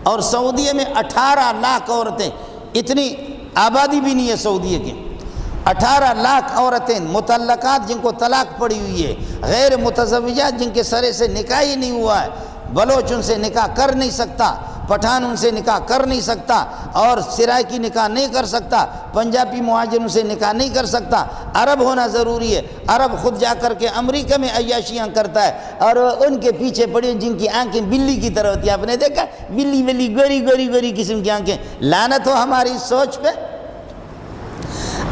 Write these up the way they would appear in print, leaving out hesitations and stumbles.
اور سعودیہ میں 18 لاکھ عورتیں، اتنی آبادی بھی نہیں ہے سعودیہ کی، 18 لاکھ عورتیں مطلقات جن کو طلاق پڑی ہوئی ہے، غیر متزوجات جن کے سرے سے نکاح ہی نہیں ہوا ہے، بلوچ ان سے نکاح کر نہیں سکتا، پٹھان ان سے نکاح کر نہیں سکتا، اور سرائکی نکاح نہیں کر سکتا، پنجابی مہاجر ان سے نکاح نہیں کر سکتا، عرب ہونا ضروری ہے۔ عرب خود جا کر کے امریکہ میں عیاشیاں کرتا ہے، اور ان کے پیچھے پڑی جن کی آنکھیں بلی کی طرح ہوتی ہیں، آپ نے دیکھا بلی بلی گوری گوری گوری قسم کی آنکھیں، لعنت ہو ہماری سوچ پہ۔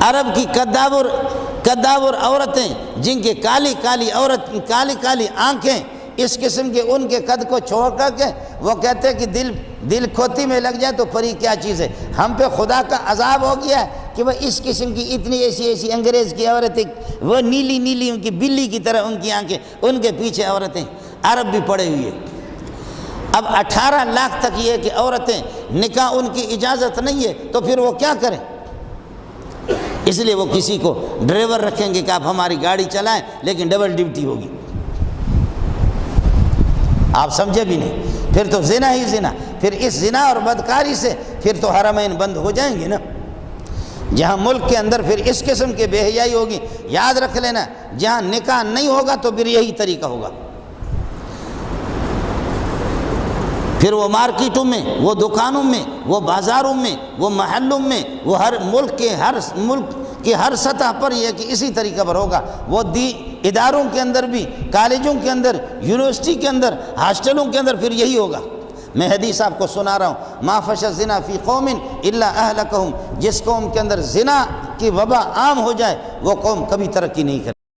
عرب کی کداور عورتیں جن کے کالی کالی آنکھیں، اس قسم کے ان کے قد کو چھوڑ کر کے وہ کہتے ہیں کہ دل کھوتی میں لگ جائے تو پری کیا چیز ہے۔ ہم پہ خدا کا عذاب ہو گیا ہے کہ وہ اس قسم کی اتنی ایسی انگریز کی عورتیں، وہ نیلی ان کی بلی کی طرح ان کی آنکھیں، ان کے پیچھے عورتیں، عرب بھی پڑے ہوئے۔ اب 18 لاکھ تک یہ کہ عورتیں نکاح ان کی اجازت نہیں ہے، تو پھر وہ کیا کریں؟ اس لیے وہ کسی کو ڈرائیور رکھیں گے کہ آپ ہماری گاڑی چلائیں، لیکن ڈبل ڈیوٹی ہوگی۔ آپ سمجھے بھی نہیں، پھر تو زنا ہی زنا، پھر اس زنا اور بدکاری سے پھر تو حرمین بند ہو جائیں گے نا۔ جہاں ملک کے اندر پھر اس قسم کے بے حیائی ہوگی، یاد رکھ لینا، جہاں نکاح نہیں ہوگا تو پھر یہی طریقہ ہوگا۔ پھر وہ مارکیٹوں میں، وہ دکانوں میں، وہ بازاروں میں، وہ محلوں میں، وہ ہر ملک کے ہر سطح پر یہ کہ اسی طریقہ پر ہوگا۔ وہ اداروں کے اندر بھی، کالجوں کے اندر، یونیورسٹی کے اندر، ہاسٹلوں کے اندر پھر یہی ہوگا۔ میں حدیث آپ کو سنا رہا ہوں، ما فشى الزنا فی قوم الا اہلکہم، جس قوم کے اندر زنا کی وبا عام ہو جائے وہ قوم کبھی ترقی نہیں کرے۔